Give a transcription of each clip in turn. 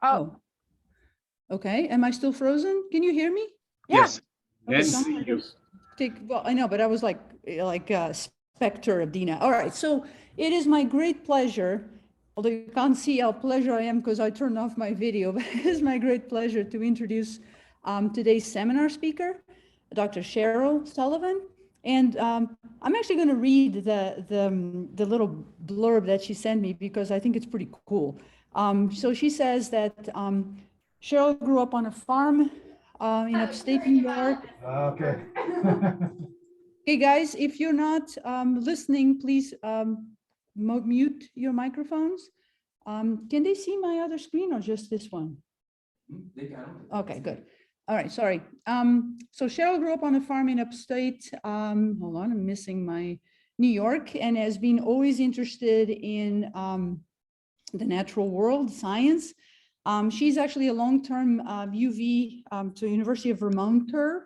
Oh, okay. Am I still frozen? Can you hear me? Yeah. Yes. Okay, Yes. someone just well, I know, but I was like specter of Dina. All right, so it is my great pleasure, although you can't see how pleasure I am because I turned off my video, but it is my great pleasure to introduce today's seminar speaker, Dr. Cheryl Sullivan. And I'm actually going to read the little blurb that she sent me because I think it's pretty cool. So she says that Cheryl grew up on a farm in upstate New York. Okay. Hey guys, if you're not listening, please mute your microphones. Can they see my other screen or just this one? They can. Okay, good. All right, sorry. So Cheryl grew up on a farm in upstate, hold on, I'm missing my New York, and has been always interested in the natural world, science. She's actually a long-term UV to University of Vermonter,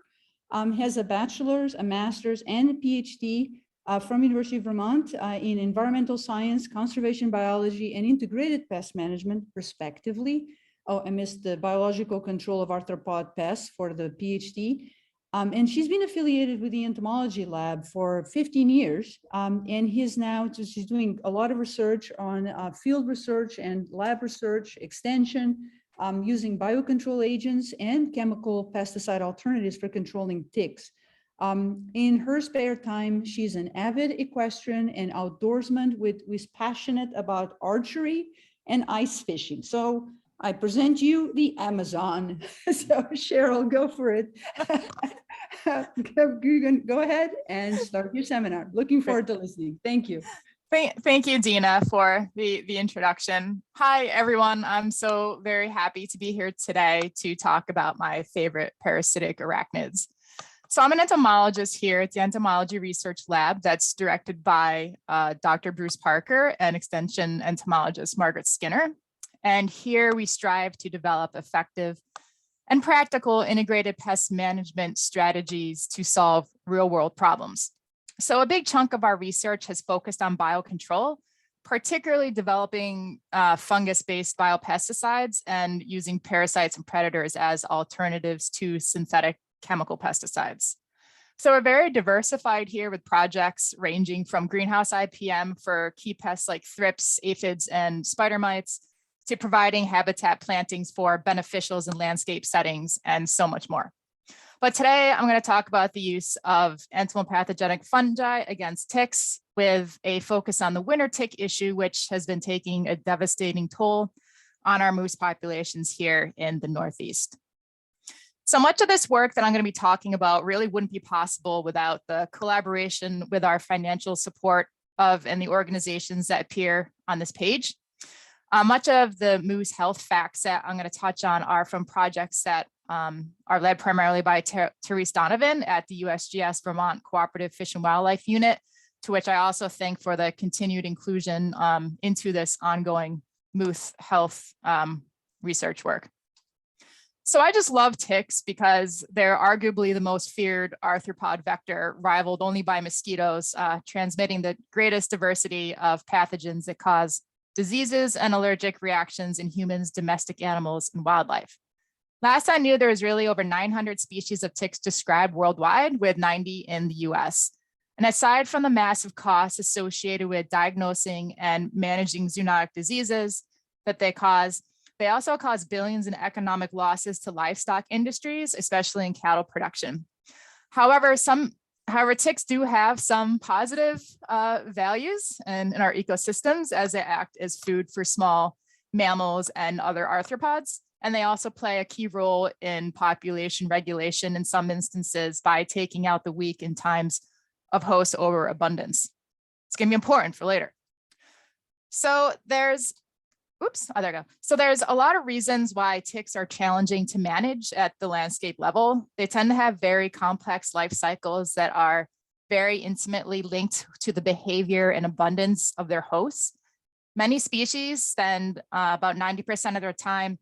has a bachelor's, a master's, and a PhD from University of Vermont in environmental science, conservation biology, and integrated pest management, respectively. Oh, I missed the biological control of arthropod pests for the PhD. And she's been affiliated with the entomology lab for 15 years. And she's doing a lot of research on field research and lab research, extension, using biocontrol agents and chemical pesticide alternatives for controlling ticks. In her spare time, she's an avid equestrian and outdoorsman who's passionate about archery and ice fishing. So I present you the Amazon. So Cheryl, go for it. Go ahead and start your seminar. Looking forward to listening. Thank you. Thank you, Dina, for the introduction. Hi, everyone. I'm so very happy to be here today to talk about my favorite parasitic arachnids. So I'm an entomologist here at the Entomology Research Lab that's directed by Dr. Bruce Parker and Extension entomologist Margaret Skinner. And here we strive to develop effective and practical integrated pest management strategies to solve real-world problems. So a big chunk of our research has focused on biocontrol, particularly developing fungus-based biopesticides and using parasites and predators as alternatives to synthetic chemical pesticides. So we're very diversified here with projects ranging from greenhouse IPM for key pests like thrips, aphids, and spider mites, to providing habitat plantings for beneficials in landscape settings, and so much more. But today I'm going to talk about the use of entomopathogenic fungi against ticks with a focus on the winter tick issue, which has been taking a devastating toll on our moose populations here in the Northeast. So much of this work that I'm going to be talking about really wouldn't be possible without the collaboration with our financial support of and the organizations that appear on this page. Much of the moose health facts that I'm going to touch on are from projects that are led primarily by Therese Donovan at the USGS Vermont Cooperative Fish and Wildlife Unit, to which I also thank for the continued inclusion into this ongoing moose health research work. So I just love ticks because they're arguably the most feared arthropod vector, rivaled only by mosquitoes, transmitting the greatest diversity of pathogens that cause diseases and allergic reactions in humans, domestic animals, and wildlife. Last I knew, there was really over 900 species of ticks described worldwide, with 90 in the US. And aside from the massive costs associated with diagnosing and managing zoonotic diseases that they also cause billions in economic losses to livestock industries, especially in cattle production. However, ticks do have some positive values in our ecosystems, as they act as food for small mammals and other arthropods. And they also play a key role in population regulation in some instances by taking out the weak in times of host overabundance. It's going to be important for later. So there's a lot of reasons why ticks are challenging to manage at the landscape level. They tend to have very complex life cycles that are very intimately linked to the behavior and abundance of their hosts. Many species spend about 90% of their time,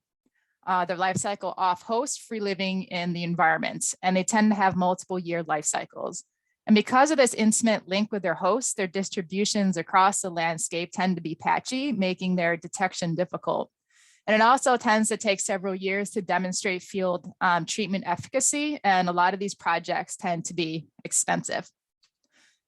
their life cycle off host, free living in the environment, and they tend to have multiple year life cycles. And because of this intimate link with their hosts, their distributions across the landscape tend to be patchy, making their detection difficult. And it also tends to take several years to demonstrate field treatment efficacy. And a lot of these projects tend to be expensive.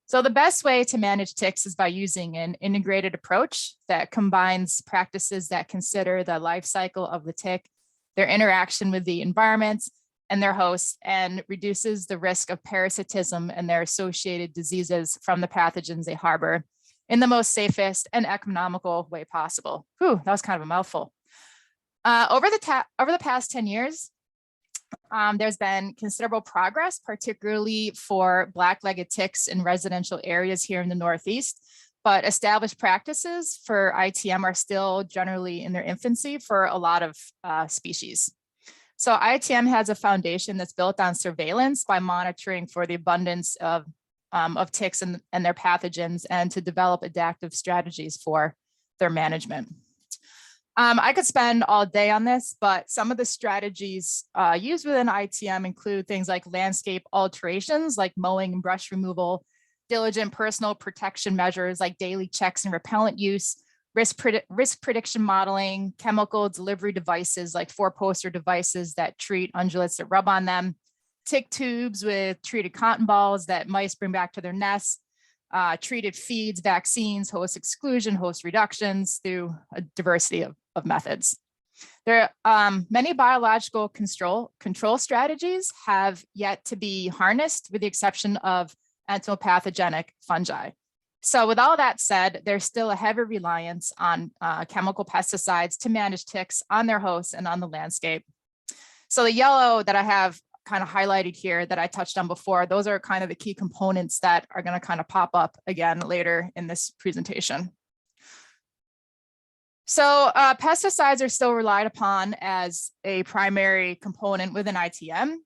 So the best way to manage ticks is by using an integrated approach that combines practices that consider the life cycle of the tick, their interaction with the environment and their host, and reduces the risk of parasitism and their associated diseases from the pathogens they harbor in the most safest and economical way possible. Whew, that was kind of a mouthful. Over the past 10 years, there's been considerable progress, particularly for black-legged ticks in residential areas here in the Northeast, but established practices for ITM are still generally in their infancy for a lot of species. So ITM has a foundation that's built on surveillance by monitoring for the abundance of ticks and their pathogens, and to develop adaptive strategies for their management. I could spend all day on this, but some of the strategies used within ITM include things like landscape alterations, like mowing and brush removal, diligent personal protection measures like daily checks and repellent use, risk prediction modeling, chemical delivery devices like 4-poster devices that treat ungulates that rub on them, tick tubes with treated cotton balls that mice bring back to their nests, treated feeds, vaccines, host exclusion, host reductions through a diversity of methods. There are many biological control strategies have yet to be harnessed, with the exception of entomopathogenic fungi. So with all that said, there's still a heavy reliance on chemical pesticides to manage ticks on their hosts and on the landscape. So the yellow that I have kind of highlighted here that I touched on before, those are kind of the key components that are going to kind of pop up again later in this presentation. So pesticides are still relied upon as a primary component within ITM,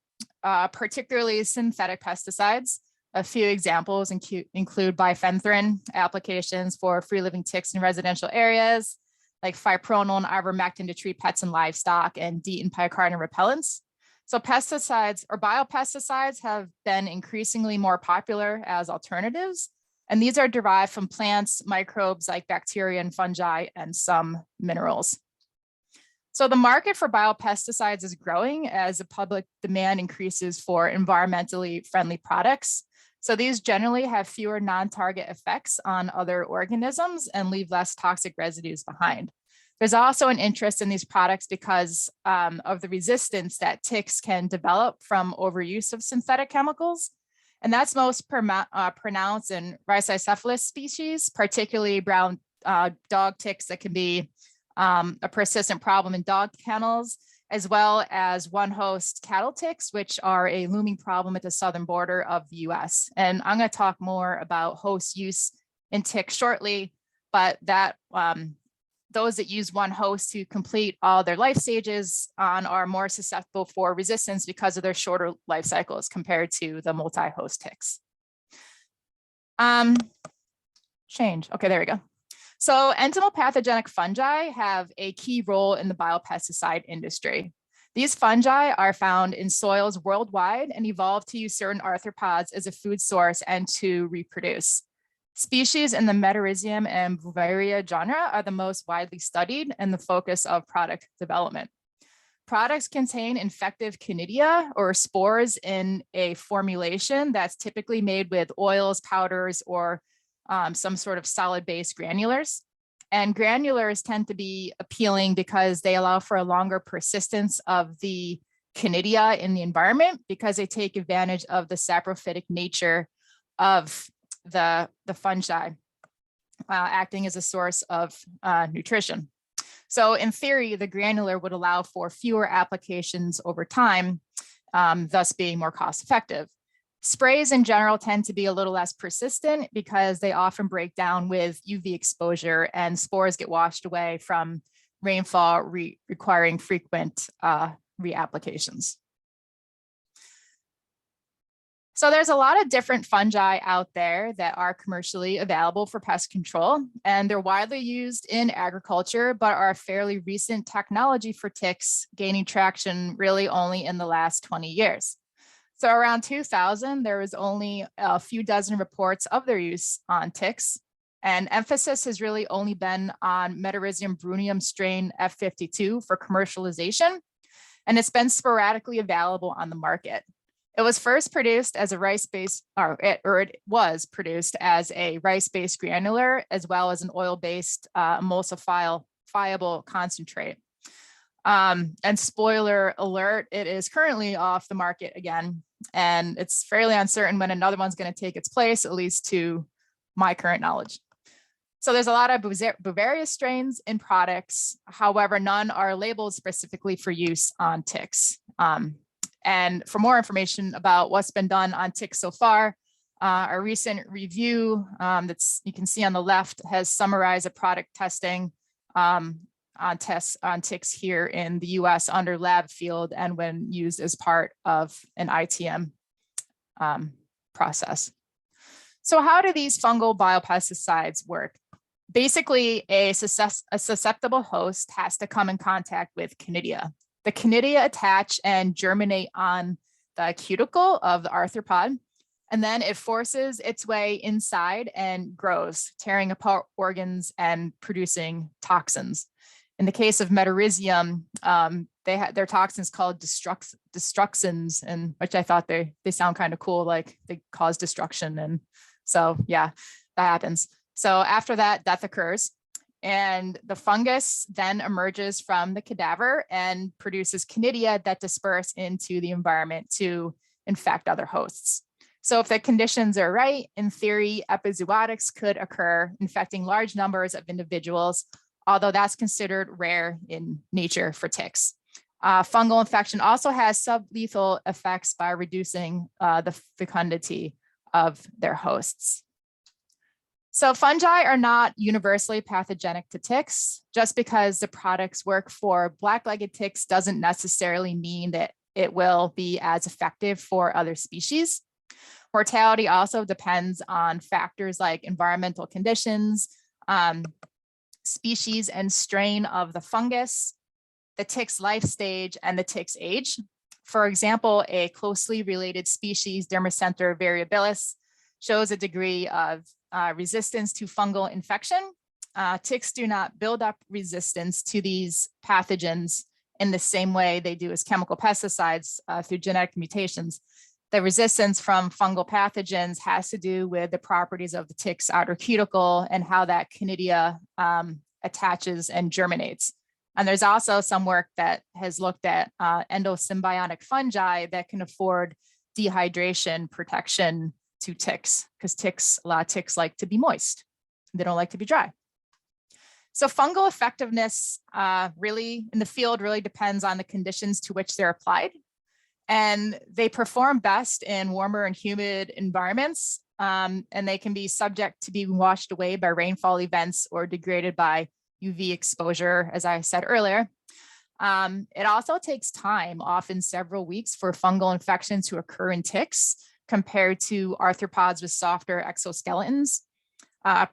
particularly synthetic pesticides. A few examples include bifenthrin applications for free-living ticks in residential areas, like fipronil and ivermectin to treat pets and livestock, and DEET and picotin repellents. So pesticides or biopesticides have been increasingly more popular as alternatives, and these are derived from plants, microbes like bacteria and fungi, and some minerals. So the market for biopesticides is growing as the public demand increases for environmentally friendly products. So these generally have fewer non-target effects on other organisms and leave less toxic residues behind. There's also an interest in these products because of the resistance that ticks can develop from overuse of synthetic chemicals. And that's most pronounced in Rhizocephalus species, particularly brown dog ticks that can be a persistent problem in dog kennels, as well as one-host cattle ticks, which are a looming problem at the southern border of the US. And I'm going to talk more about host use in ticks shortly, but that those that use one host to complete all their life stages are more susceptible for resistance because of their shorter life cycles compared to the multi-host ticks. Change. Okay, there we go. So entomopathogenic fungi have a key role in the biopesticide industry. These fungi are found in soils worldwide and evolved to use certain arthropods as a food source and to reproduce. Species in the Metarhizium and Beauveria genre are the most widely studied and the focus of product development. Products contain infective conidia or spores in a formulation that's typically made with oils, powders, or some sort of solid-based granulars. And granulars tend to be appealing because they allow for a longer persistence of the conidia in the environment because they take advantage of the saprophytic nature of the fungi, acting as a source of nutrition. So in theory, the granular would allow for fewer applications over time, thus being more cost effective. Sprays in general tend to be a little less persistent because they often break down with UV exposure and spores get washed away from rainfall, requiring frequent reapplications. So there's a lot of different fungi out there that are commercially available for pest control, and they're widely used in agriculture, but are a fairly recent technology for ticks, gaining traction really only in the last 20 years. So around 2000, there was only a few dozen reports of their use on ticks. And emphasis has really only been on Metarhizium brunnium strain F52 for commercialization, and it's been sporadically available on the market. It was first produced as a rice-based, it was produced as a rice-based granular, as well as an oil-based emulsifiable concentrate. And spoiler alert, it is currently off the market again, and it's fairly uncertain when another one's going to take its place, at least to my current knowledge. So there's a lot of Bavaria strains in products. However, none are labeled specifically for use on ticks. And for more information about what's been done on ticks so far, a recent review that's you can see on the left has summarized a product testing on ticks here in the US under lab field and when used as part of an ITM process. So how do these fungal biopesticides work? Basically, a susceptible host has to come in contact with Canidia. The Canidia attach and germinate on the cuticle of the arthropod, and then it forces its way inside and grows, tearing apart organs and producing toxins. In the case of Metarhizium, they had their toxins called destructins, and which I thought they sound kind of cool, like they cause destruction. And so, yeah, that happens. So after that, death occurs, and the fungus then emerges from the cadaver and produces Canidia that disperse into the environment to infect other hosts. So if the conditions are right, in theory, epizootics could occur, infecting large numbers of individuals, although that's considered rare in nature for ticks. Fungal infection also has sublethal effects by reducing the fecundity of their hosts. So fungi are not universally pathogenic to ticks. Just because the products work for black-legged ticks doesn't necessarily mean that it will be as effective for other species. Mortality also depends on factors like environmental conditions, species and strain of the fungus, the tick's life stage, and the tick's age. For example, a closely related species, Dermacentor variabilis, shows a degree of resistance to fungal infection. Ticks do not build up resistance to these pathogens in the same way they do as chemical pesticides through genetic mutations. The resistance from fungal pathogens has to do with the properties of the tick's outer cuticle and how that Canidia attaches and germinates. And there's also some work that has looked at endosymbiotic fungi that can afford dehydration protection to ticks, because a lot of ticks like to be moist. They don't like to be dry. So fungal effectiveness really in the field really depends on the conditions to which they're applied. And they perform best in warmer and humid environments. And they can be subject to being washed away by rainfall events or degraded by UV exposure, as I said earlier. It also takes time, often several weeks, for fungal infection to occur in ticks compared to arthropods with softer exoskeletons.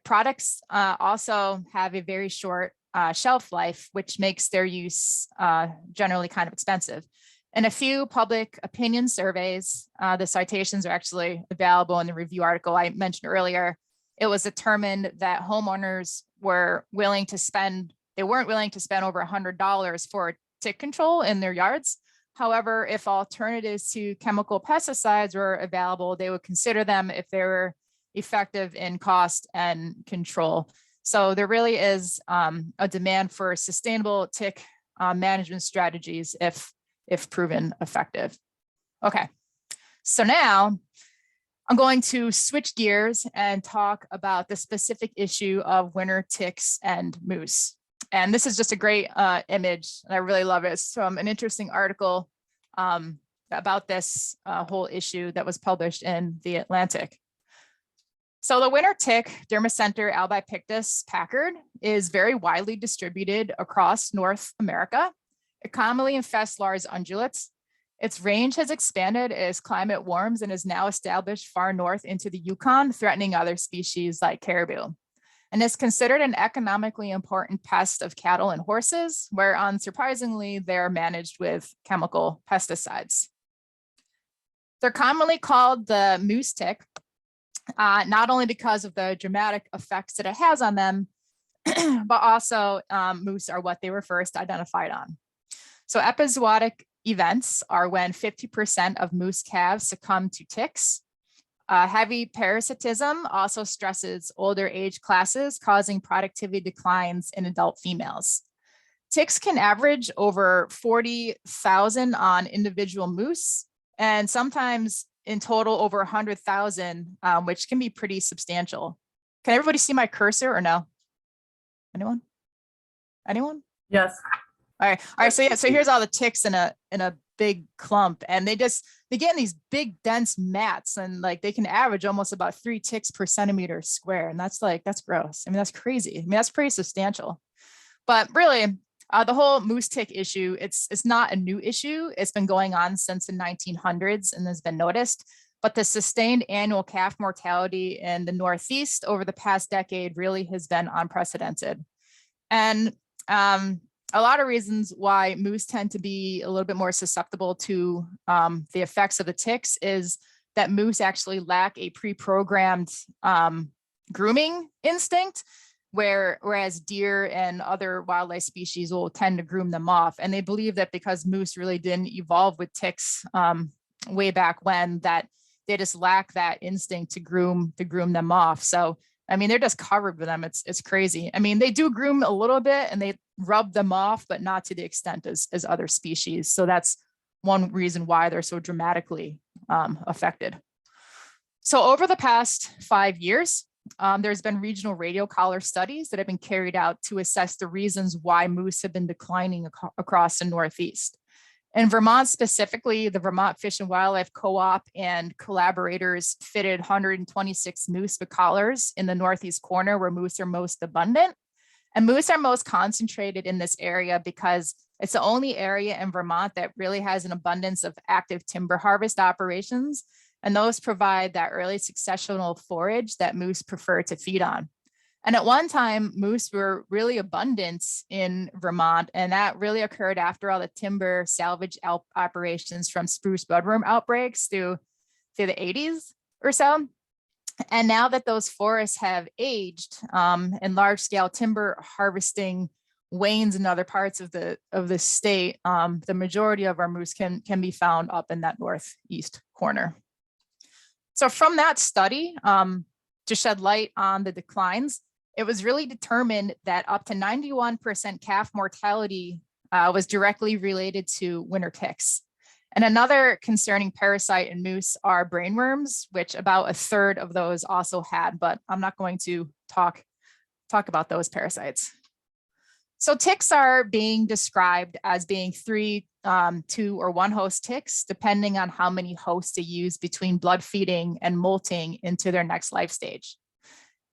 Products also have a very short shelf life, which makes their use generally kind of expensive. In a few public opinion surveys, the citations are actually available in the review article I mentioned earlier. It was determined that homeowners were willing to spend, they weren't willing to spend over $100 for tick control in their yards. However, if alternatives to chemical pesticides were available, they would consider them if they were effective in cost and control. So there really is a demand for sustainable tick management strategies if proven effective. Okay, so now I'm going to switch gears and talk about the specific issue of winter ticks and moose. And this is just a great image, and I really love it. It's from an interesting article about this whole issue that was published in The Atlantic. So the winter tick, Dermacentor albipictus Packard, is very widely distributed across North America. It commonly infests large ungulates. Its range has expanded as climate warms and is now established far north into the Yukon, threatening other species like caribou. And is considered an economically important pest of cattle and horses, where unsurprisingly, they're managed with chemical pesticides. They're commonly called the moose tick, not only because of the dramatic effects that it has on them, but also moose are what they were first identified on. So epizootic events are when 50% of moose calves succumb to ticks. Heavy parasitism also stresses older age classes, causing productivity declines in adult females. Ticks can average over 40,000 on individual moose, and sometimes in total over 100,000, which can be pretty substantial. Can everybody see my cursor or no? Anyone? Anyone? Yes. All right. So yeah, so here's all the ticks in a big clump, and they get in these big dense mats, and like they can average almost about 3 ticks per centimeter square. And that's gross. I mean, that's crazy. I mean, that's pretty substantial. But really, the whole moose tick issue, it's not a new issue. It's been going on since the 1900s and has been noticed. But the sustained annual calf mortality in the Northeast over the past decade really has been unprecedented. And a lot of reasons why moose tend to be a little bit more susceptible to the effects of the ticks is that moose actually lack a pre-programmed grooming instinct, whereas deer and other wildlife species will tend to groom them off. And they believe that because moose really didn't evolve with ticks way back when, that they just lack that instinct to groom them off. So, I mean, they're just covered with them. It's crazy. I mean, they do groom a little bit and they rub them off, but not to the extent as other species. So that's one reason why they're so dramatically affected. So over the past 5 years, there's been regional radio collar studies that have been carried out to assess the reasons why moose have been declining across the Northeast. In Vermont specifically, the Vermont Fish and Wildlife Co-op and collaborators fitted 126 moose with collars in the Northeast corner where moose are most abundant. And moose are most concentrated in this area because it's the only area in Vermont that really has an abundance of active timber harvest operations. And those provide that early successional forage that moose prefer to feed on. And at one time, moose were really abundant in Vermont, and that really occurred after all the timber salvage operations from spruce budworm outbreaks through the 80s or so. And now that those forests have aged and large-scale timber harvesting wanes in other parts of the state, the majority of our moose can be found up in that northeast corner. So from that study, to shed light on the declines, it was really determined that up to 91% calf mortality was directly related to winter ticks. And another concerning parasite in moose are brainworms, which about a third of those also had, but I'm not going to talk about those parasites. So ticks are being described as being 3, 2, or 1 host ticks, depending on how many hosts they use between blood feeding and molting into their next life stage.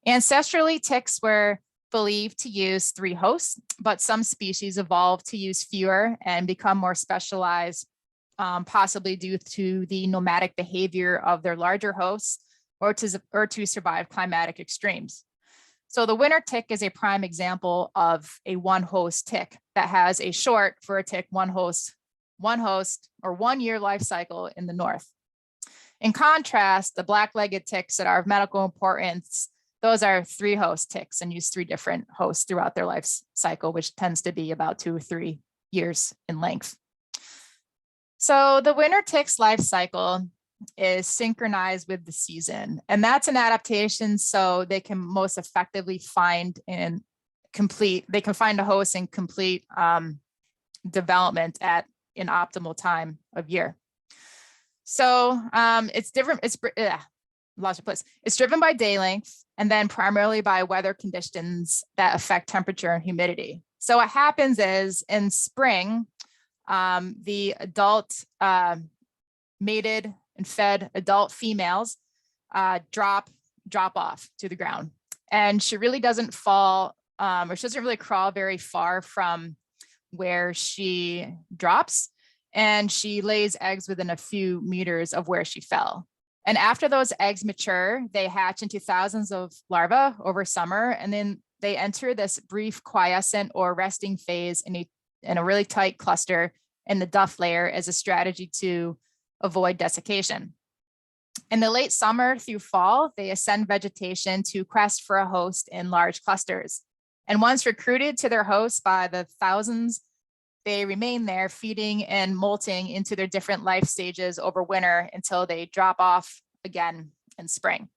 Ancestrally, ticks were believed to use 3 hosts, but some species evolved to use fewer and become more specialized, possibly due to the nomadic behavior of their larger hosts or to survive climatic extremes. So the winter tick is a prime example of a 1 host tick that has a short for a tick 1 host or 1 year life cycle in the north. In contrast, the black-legged ticks that are of medical importance, those are 3 host ticks and use 3 different hosts throughout their life cycle, which tends to be about 2 or 3 years in length. So the winter tick's life cycle is synchronized with the season, and that's an adaptation so they can most effectively find a host and complete development at an optimal time of year. So it's different. Lost your place. It's driven by day length and then primarily by weather conditions that affect temperature and humidity. So what happens is in spring, the adult mated and fed adult females drop off to the ground, and she really doesn't fall or she doesn't really crawl very far from where she drops, and she lays eggs within a few meters of where she fell. And after those eggs mature, they hatch into thousands of larvae over summer, and then they enter this brief quiescent or resting phase in a really tight cluster in the duff layer as a strategy to avoid desiccation. In the late summer through fall, they ascend vegetation to quest for a host in large clusters. And once recruited to their host by the thousands, they remain there feeding and molting into their different life stages over winter until they drop off again in spring.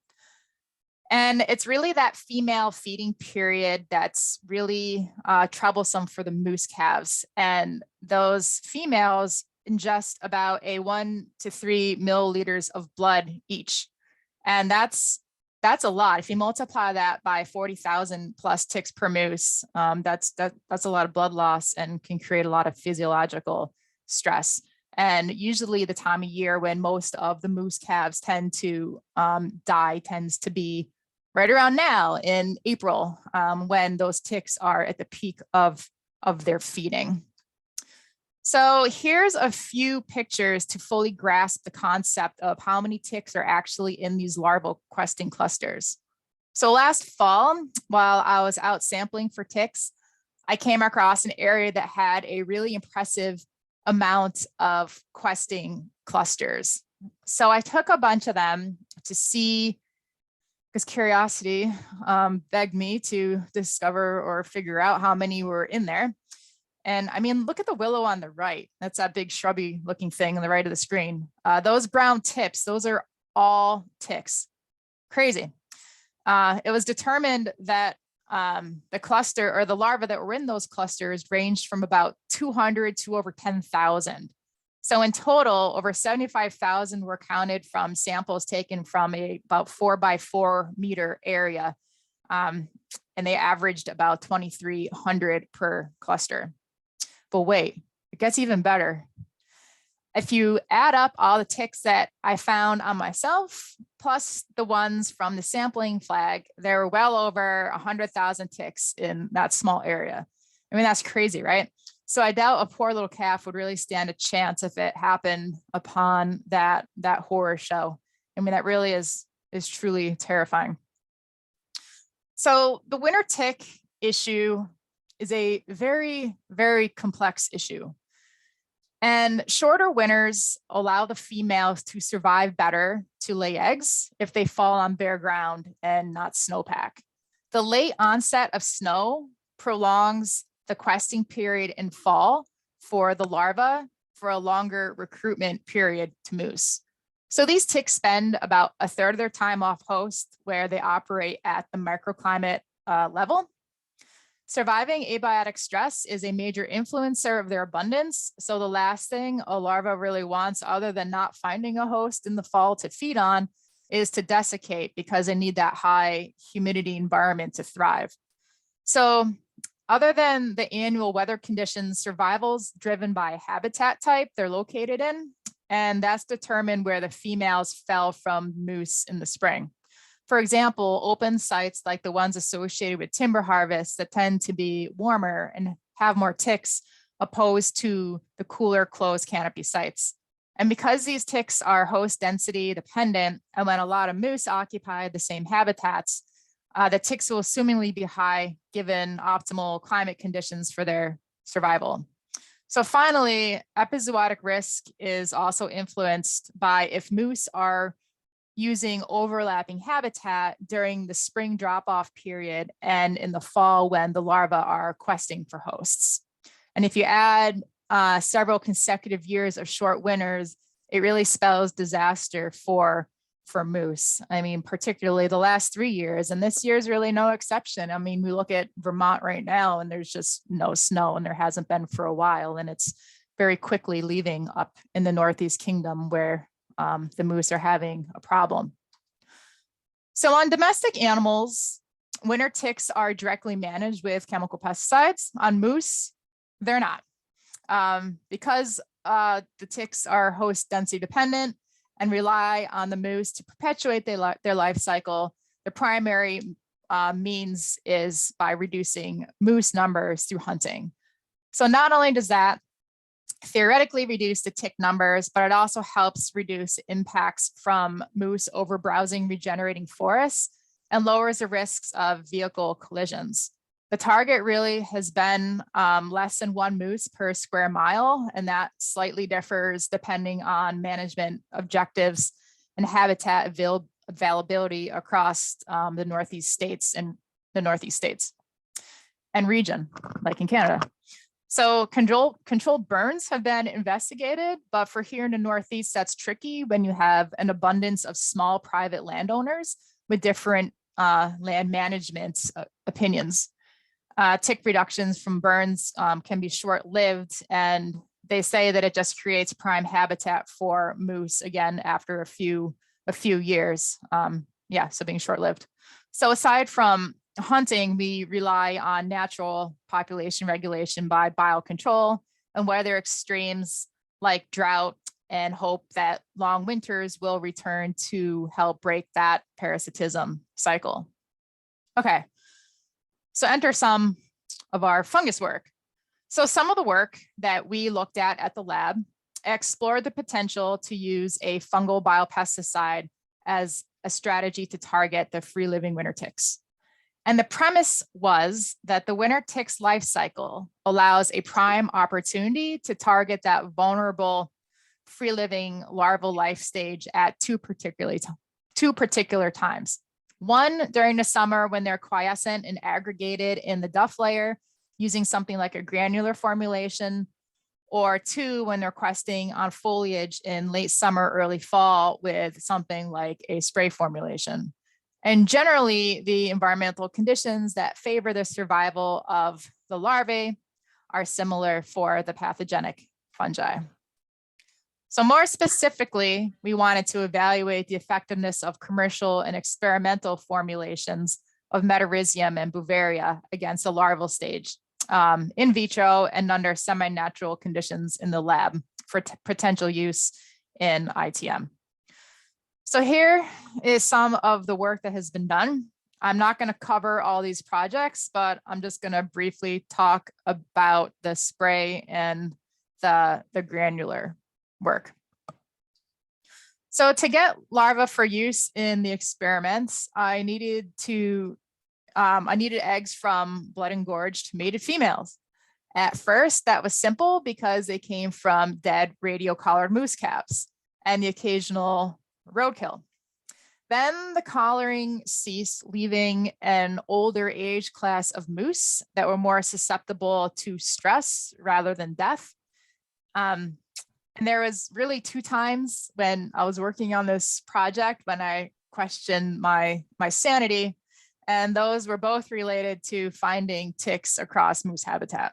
And it's really that female feeding period that's really troublesome for the moose calves. And those females ingest about a 1 to 3 milliliters of blood each. And that's a lot. If you multiply that by 40,000 plus ticks per moose, that's a lot of blood loss and can create a lot of physiological stress. And usually the time of year when most of the moose calves tend to die tends to be right around now in April, when those ticks are at the peak of their feeding. So here's a few pictures to fully grasp the concept of how many ticks are actually in these larval questing clusters. So last fall, while I was out sampling for ticks, I came across an area that had a really impressive amount of questing clusters. So I took a bunch of them to see, because curiosity begged me to discover or figure out how many were in there. And I mean, look at the willow on the right. That's that big shrubby looking thing on the right of the screen. Those brown tips, those are all ticks. Crazy. It was determined that the cluster or the larvae that were in those clusters ranged from about 200 to over 10,000. So in total, over 75,000 were counted from samples taken from about 4 by 4 meter area. And they averaged about 2,300 per cluster. But wait, it gets even better. If you add up all the ticks that I found on myself, plus the ones from the sampling flag, there were well over 100,000 ticks in that small area. I mean, that's crazy, right? So I doubt a poor little calf would really stand a chance if it happened upon that horror show. I mean, that really is truly terrifying. So the winter tick issue is a very, very complex issue. And shorter winters allow the females to survive better to lay eggs if they fall on bare ground and not snowpack. The late onset of snow prolongs the questing period in fall for the larva for a longer recruitment period to moose. So these ticks spend about a third of their time off host where they operate at the microclimate level. Surviving abiotic stress is a major influencer of their abundance. So the last thing a larva really wants, other than not finding a host in the fall to feed on, is to desiccate because they need that high humidity environment to thrive. So other than the annual weather conditions, survival's driven by habitat type they're located in, and that's determined where the females fell from moose in the spring. For example, open sites like the ones associated with timber harvest that tend to be warmer and have more ticks opposed to the cooler closed canopy sites. And because these ticks are host density dependent, and when a lot of moose occupy the same habitats, the ticks will assumingly be high given optimal climate conditions for their survival. So finally, epizootic risk is also influenced by if moose are using overlapping habitat during the spring drop-off period and in the fall when the larvae are questing for hosts. And if you add several consecutive years of short winters, it really spells disaster for moose. I mean, particularly the last 3 years, and this year is really no exception. I mean, we look at Vermont right now and there's just no snow, and there hasn't been for a while, and it's very quickly leaving up in the Northeast Kingdom where the moose are having a problem. So on domestic animals, winter ticks are directly managed with chemical pesticides. On moose, they're not. Because the ticks are host density dependent and rely on the moose to perpetuate their life cycle, the primary means is by reducing moose numbers through hunting. So not only does that theoretically reduce the tick numbers, but it also helps reduce impacts from moose over browsing regenerating forests and lowers the risks of vehicle collisions. The target really has been less than 1 moose per square mile, and that slightly differs depending on management objectives and habitat availability across the Northeast states and region, like in Canada. So controlled burns have been investigated, but for here in the Northeast, that's tricky when you have an abundance of small private landowners with different land management opinions. Tick reductions from burns can be short-lived, and they say that it just creates prime habitat for moose again after a few years. So being short-lived. So aside from hunting, we rely on natural population regulation by biocontrol and weather extremes like drought, and hope that long winters will return to help break that parasitism cycle. Okay, so enter some of our fungus work. So some of the work that we looked at the lab explored the potential to use a fungal biopesticide as a strategy to target the free-living winter ticks. And the premise was that the winter tick's life cycle allows a prime opportunity to target that vulnerable free-living larval life stage at two particular times. One, during the summer when they're quiescent and aggregated in the duff layer using something like a granular formulation, or two, when they're questing on foliage in late summer, early fall with something like a spray formulation. And generally, the environmental conditions that favor the survival of the larvae are similar for the pathogenic fungi. So more specifically, we wanted to evaluate the effectiveness of commercial and experimental formulations of Metarhizium and Beauveria against the larval stage in vitro and under semi-natural conditions in the lab for potential use in ITM. So here is some of the work that has been done. I'm not going to cover all these projects, but I'm just going to briefly talk about the spray and the granular work. So to get larvae for use in the experiments, I needed eggs from blood-engorged mated females. At first, that was simple because they came from dead radio-collared moose calves and the occasional roadkill. Then the collaring ceased, leaving an older age class of moose that were more susceptible to stress rather than death. And there was really two times when I was working on this project when I questioned my sanity, and those were both related to finding ticks across moose habitat.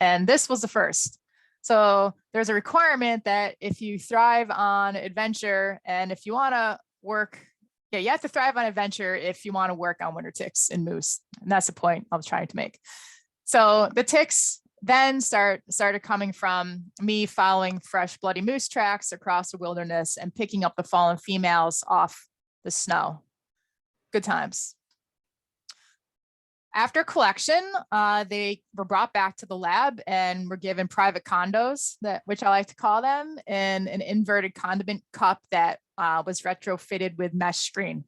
And this was the first. So there's a requirement that if you thrive on adventure and if you want to work, you have to thrive on adventure if you want to work on winter ticks in moose. And that's the point I was trying to make. So the ticks then started coming from me following fresh bloody moose tracks across the wilderness and picking up the fallen females off the snow. Good times. After collection, they were brought back to the lab and were given private condos, which I like to call them, in an inverted condiment cup that was retrofitted with mesh screen.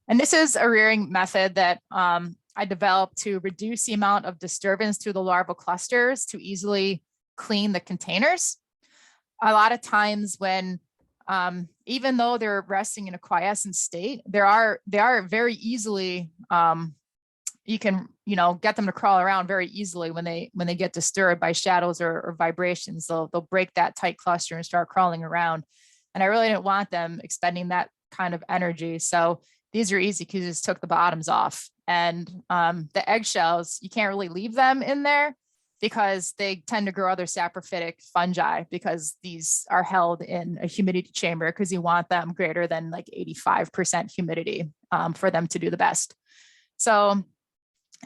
And this is a rearing method that I developed to reduce the amount of disturbance to the larval clusters to easily clean the containers. A lot of times when, even though they're resting in a quiescent state, they are very easily, you can, get them to crawl around very easily when they get disturbed by shadows or vibrations. They'll break that tight cluster and start crawling around. And I really didn't want them expending that kind of energy. So these are easy because you just took the bottoms off. And the eggshells, you can't really leave them in there because they tend to grow other saprophytic fungi because these are held in a humidity chamber because you want them greater than like 85% humidity for them to do the best. So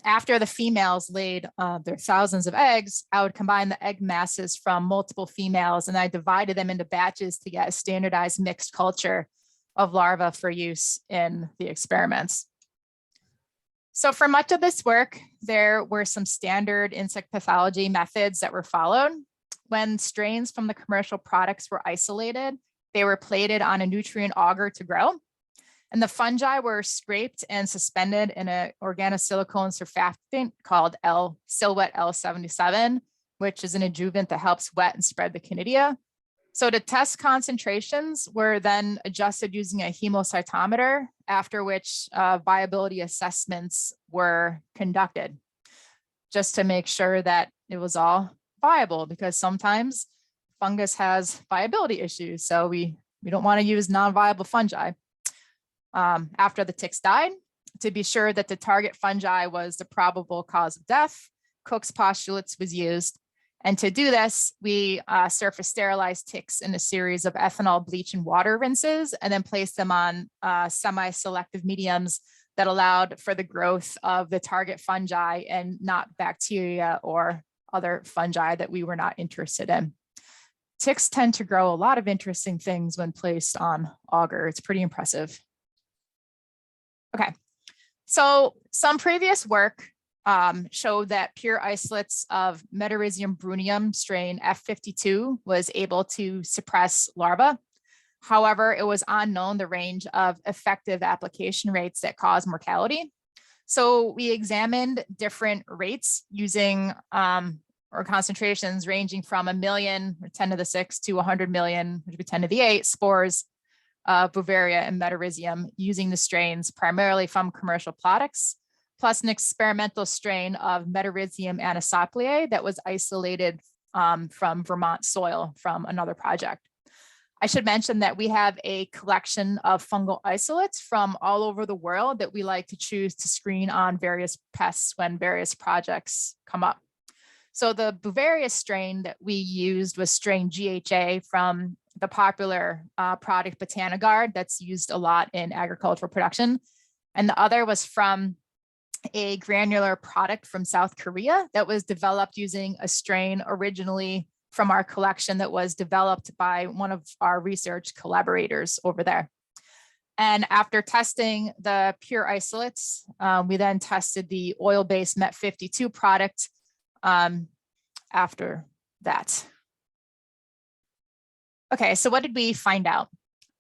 after the females laid their thousands of eggs, I would combine the egg masses from multiple females and I divided them into batches to get a standardized mixed culture of larvae for use in the experiments. So for much of this work, there were some standard insect pathology methods that were followed. When strains from the commercial products were isolated, they were plated on a nutrient auger to grow. And the fungi were scraped and suspended in an organosilicone surfactant called Silwet L77, which is an adjuvant that helps wet and spread the conidia. So the test concentrations were then adjusted using a hemocytometer, after which viability assessments were conducted, just to make sure that it was all viable, because sometimes fungus has viability issues. So we don't want to use non-viable fungi. After the ticks died, to be sure that the target fungi was the probable cause of death, Cook's postulates was used. And to do this, we surface sterilized ticks in a series of ethanol, bleach, and water rinses, and then placed them on semi-selective mediums that allowed for the growth of the target fungi and not bacteria or other fungi that we were not interested in. Ticks tend to grow a lot of interesting things when placed on agar. It's pretty impressive. Okay, so some previous work showed that pure isolates of Metarhizium brunium strain F52 was able to suppress larvae. However, it was unknown the range of effective application rates that cause mortality. So we examined different rates using or concentrations ranging from 1 million or 10 to the 6 to 100 million, which would be 10 to the 8 spores of Beauveria and Metarhizium using the strains primarily from commercial products, plus an experimental strain of Metarhizium anisopliae that was isolated from Vermont soil from another project. I should mention that we have a collection of fungal isolates from all over the world that we like to choose to screen on various pests when various projects come up. So the Beauveria strain that we used was strain GHA from the popular product Botanigard that's used a lot in agricultural production. And the other was from a granular product from South Korea that was developed using a strain originally from our collection that was developed by one of our research collaborators over there. And after testing the pure isolates, we then tested the oil-based MET52 product after that. Okay, so what did we find out?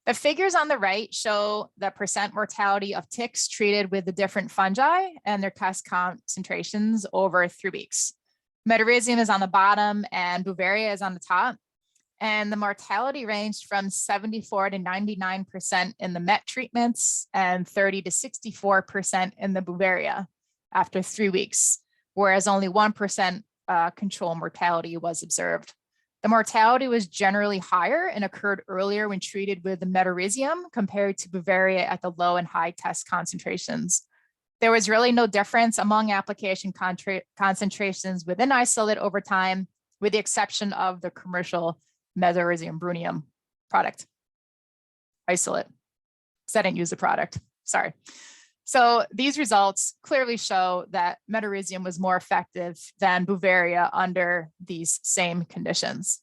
The figures on the right show the percent mortality of ticks treated with the different fungi and their test concentrations over 3 weeks. Metarhizium is on the bottom and Beauveria is on the top. And the mortality ranged from 74 to 99% in the MET treatments and 30 to 64% in the Beauveria after 3 weeks, whereas only 1% control mortality was observed. The mortality was generally higher and occurred earlier when treated with the Metarhizium compared to Beauveria at the low and high test concentrations. There was really no difference among application concentrations within isolate over time, with the exception of the commercial Metarhizium brunium product isolate, because I didn't use the product, sorry. So these results clearly show that Metarhizium was more effective than Beauveria under these same conditions.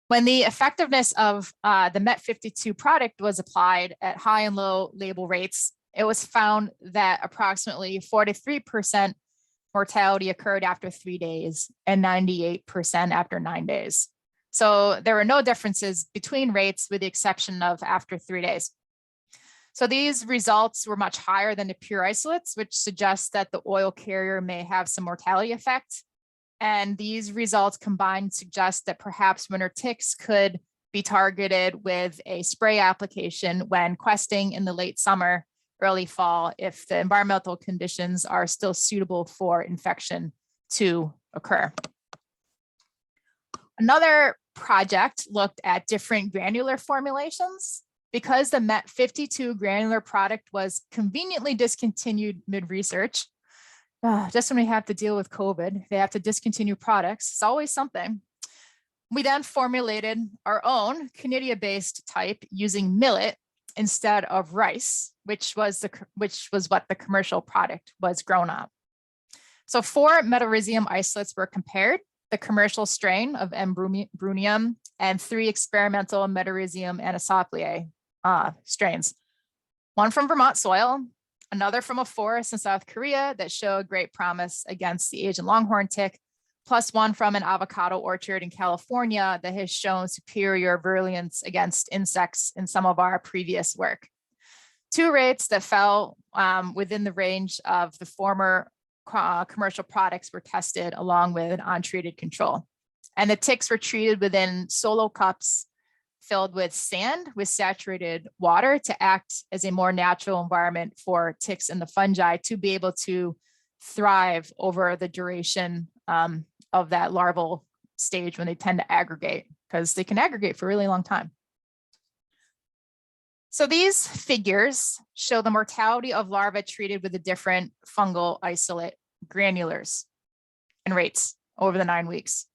When the effectiveness of the MET52 product was applied at high and low label rates, it was found that approximately 43% mortality occurred after 3 days and 98% after 9 days. So there were no differences between rates with the exception of after 3 days. So these results were much higher than the pure isolates, which suggests that the oil carrier may have some mortality effect. And these results combined suggest that perhaps winter ticks could be targeted with a spray application when questing in the late summer, early fall, if the environmental conditions are still suitable for infection to occur. Another project looked at different granular formulations. Because the MET52 granular product was conveniently discontinued mid-research, just when we have to deal with COVID, they have to discontinue products. It's always something. We then formulated our own Canidia-based type using millet instead of rice, which was what the commercial product was grown on. So 4 Metarhizium isolates were compared: the commercial strain of M. brunium and 3 experimental Metarhizium anisopliae strains. One from Vermont soil, another from a forest in South Korea that showed great promise against the Asian longhorn tick, plus one from an avocado orchard in California that has shown superior virulence against insects in some of our previous work. 2 rates that fell within the range of the former commercial products were tested along with an untreated control. And the ticks were treated within solo cups filled with sand with saturated water to act as a more natural environment for ticks and the fungi to be able to thrive over the duration of that larval stage when they tend to aggregate, because they can aggregate for a really long time. So these figures show the mortality of larvae treated with the different fungal isolate granulars and rates over the 9 weeks.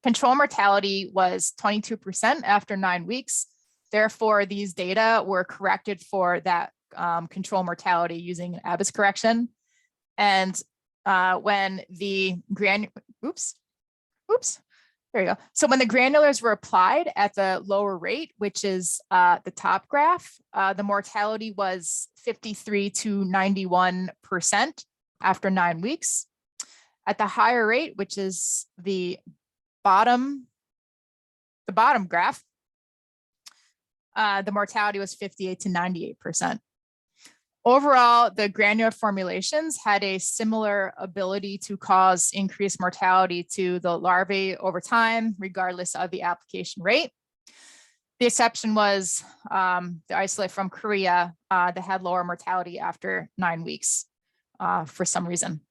Control mortality was 22% after 9 weeks. Therefore, these data were corrected for that control mortality using Abbott correction. And when the there you go. So when the granulars were applied at the lower rate, which is the top graph, the mortality was 53 to 91% after 9 weeks. At the higher rate, which is the bottom graph, the mortality was 58 to 98%. Overall, the granular formulations had a similar ability to cause increased mortality to the larvae over time, regardless of the application rate. The exception was the isolate from Korea that had lower mortality after 9 weeks for some reason.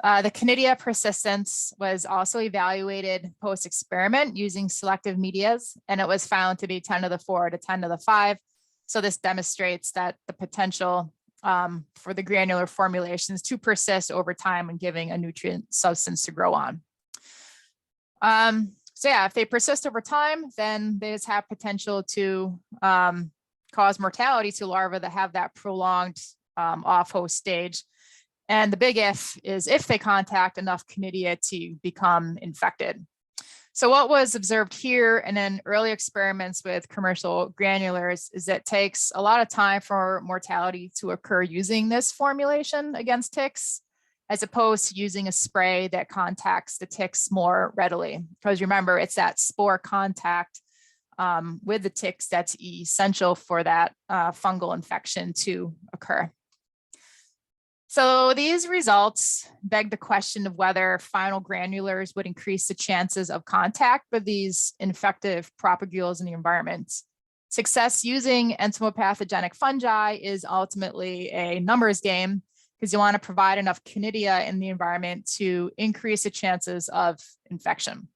The Canidia persistence was also evaluated post-experiment using selective medias, and it was found to be 10 to the 4 to 10 to the 5. So this demonstrates that the potential for the granular formulations to persist over time and giving a nutrient substance to grow on. So yeah, if they persist over time, then they just have potential to cause mortality to larvae that have that prolonged off-host stage. And the big if is if they contact enough Canidia to become infected. So what was observed here and in early experiments with commercial granulars is that it takes a lot of time for mortality to occur using this formulation against ticks, as opposed to using a spray that contacts the ticks more readily. Because remember, it's that spore contact with the ticks that's essential for that fungal infection to occur. So these results beg the question of whether final granulars would increase the chances of contact with these infective propagules in the environment. Success using entomopathogenic fungi is ultimately a numbers game, because you want to provide enough Canidia in the environment to increase the chances of infection.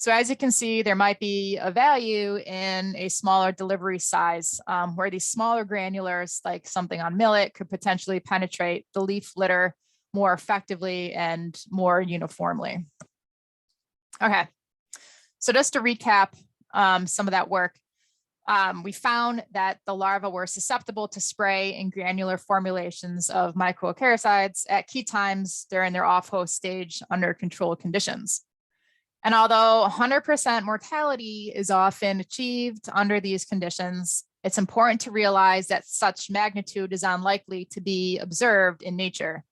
So as you can see, there might be a value in a smaller delivery size where these smaller granulars, like something on millet, could potentially penetrate the leaf litter more effectively and more uniformly. Okay, so just to recap some of that work, we found that the larvae were susceptible to spray and granular formulations of mycoacaricides at key times during their off-host stage under controlled conditions. And although 100% mortality is often achieved under these conditions, it's important to realize that such magnitude is unlikely to be observed in nature.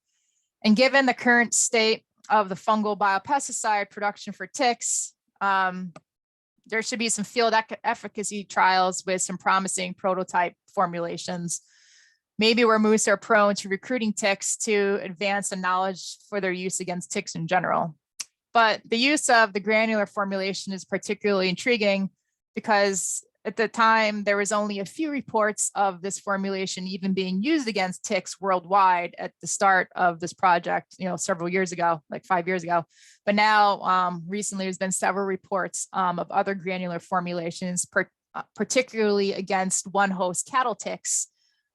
And given the current state of the fungal biopesticide production for ticks, there should be some field efficacy trials with some promising prototype formulations, maybe where moose are prone to recruiting ticks to advance the knowledge for their use against ticks in general. But the use of the granular formulation is particularly intriguing because at the time, there was only a few reports of this formulation even being used against ticks worldwide at the start of this project, several years ago, like 5 years ago. But now, recently, there's been several reports of other granular formulations, particularly against one-host cattle ticks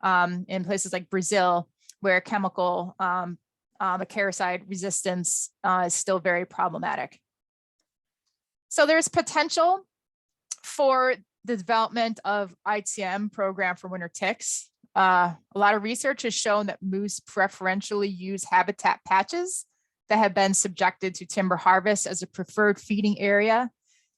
in places like Brazil, where chemical acaricide resistance is still very problematic. So there's potential for the development of ITM program for winter ticks. A lot of research has shown that moose preferentially use habitat patches that have been subjected to timber harvest as a preferred feeding area.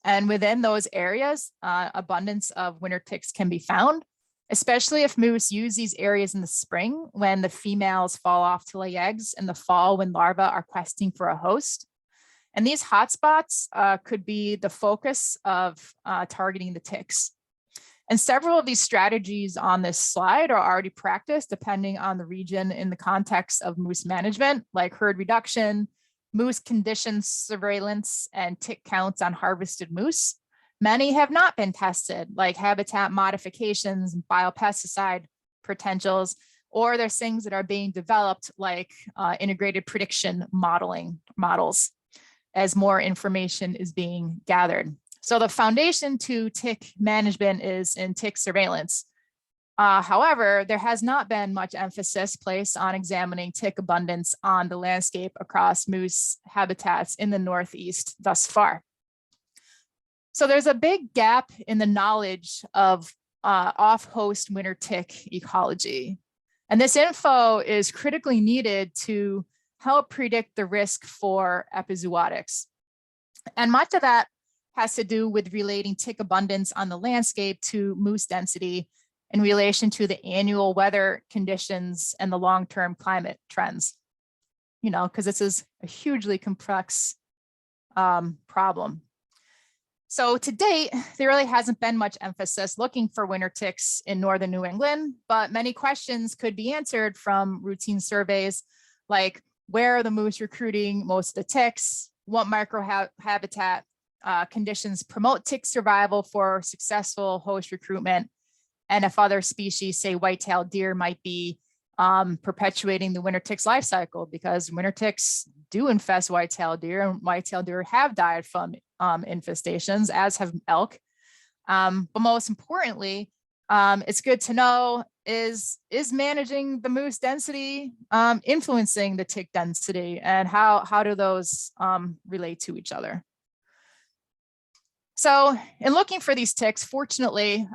And within those areas, abundance of winter ticks can be found, especially if moose use these areas in the spring when the females fall off to lay eggs, in the fall when larvae are questing for a host. And these hotspots could be the focus of targeting the ticks. And several of these strategies on this slide are already practiced depending on the region in the context of moose management, like herd reduction, moose condition surveillance and tick counts on harvested moose. Many have not been tested, like habitat modifications and biopesticide potentials, or there's things that are being developed like integrated prediction models as more information is being gathered. So the foundation to tick management is in tick surveillance. However, there has not been much emphasis placed on examining tick abundance on the landscape across moose habitats in the Northeast thus far. So there's a big gap in the knowledge of off-host winter tick ecology. And this info is critically needed to help predict the risk for epizootics. And much of that has to do with relating tick abundance on the landscape to moose density in relation to the annual weather conditions and the long-term climate trends, you know, because this is a hugely complex problem. So to date, there really hasn't been much emphasis looking for winter ticks in northern New England, but many questions could be answered from routine surveys like where are the moose recruiting most of the ticks, what microhabitat conditions promote tick survival for successful host recruitment, and if other species, say white-tailed deer, might be perpetuating the winter tick's life cycle, because winter ticks do infest white-tailed deer, and white-tailed deer have died from infestations, as have elk. But most importantly, it's good to know is managing the moose density influencing the tick density, and how do those relate to each other? So in looking for these ticks, fortunately,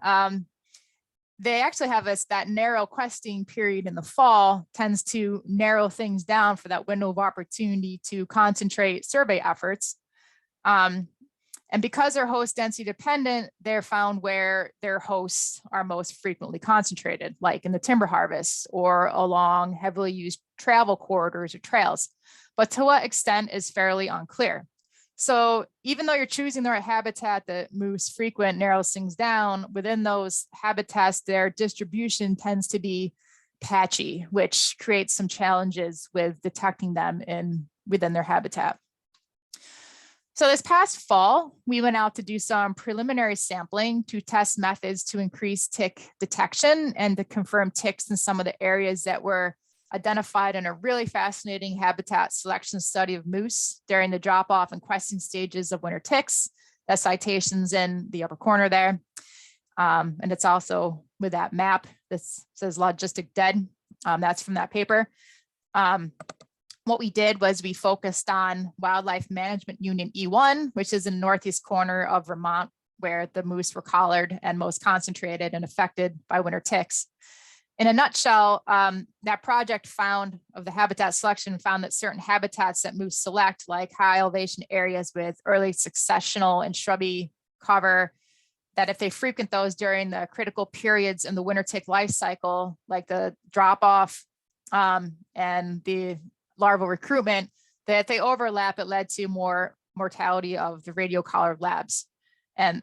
they actually have that narrow questing period in the fall tends to narrow things down for that window of opportunity to concentrate survey efforts. And because they're host density dependent, they're found where their hosts are most frequently concentrated, like in the timber harvest or along heavily used travel corridors or trails. But to what extent is fairly unclear. So even though you're choosing the right habitat that moose frequent narrows things down, within those habitats, their distribution tends to be patchy, which creates some challenges with detecting them within their habitat. So this past fall, we went out to do some preliminary sampling to test methods to increase tick detection and to confirm ticks in some of the areas that were identified in a really fascinating habitat selection study of moose during the drop-off and questing stages of winter ticks. That citation's in the upper corner there. And it's also with that map that says logistic dead. That's from that paper. What we did was we focused on Wildlife Management Union E1, which is in the northeast corner of Vermont, where the moose were collared and most concentrated and affected by winter ticks. In a nutshell, that project found the habitat selection found that certain habitats that moose select, like high elevation areas with early successional and shrubby cover, that if they frequent those during the critical periods in the winter tick life cycle, like the drop off and the larval recruitment, that they overlap, it led to more mortality of the radio collared labs and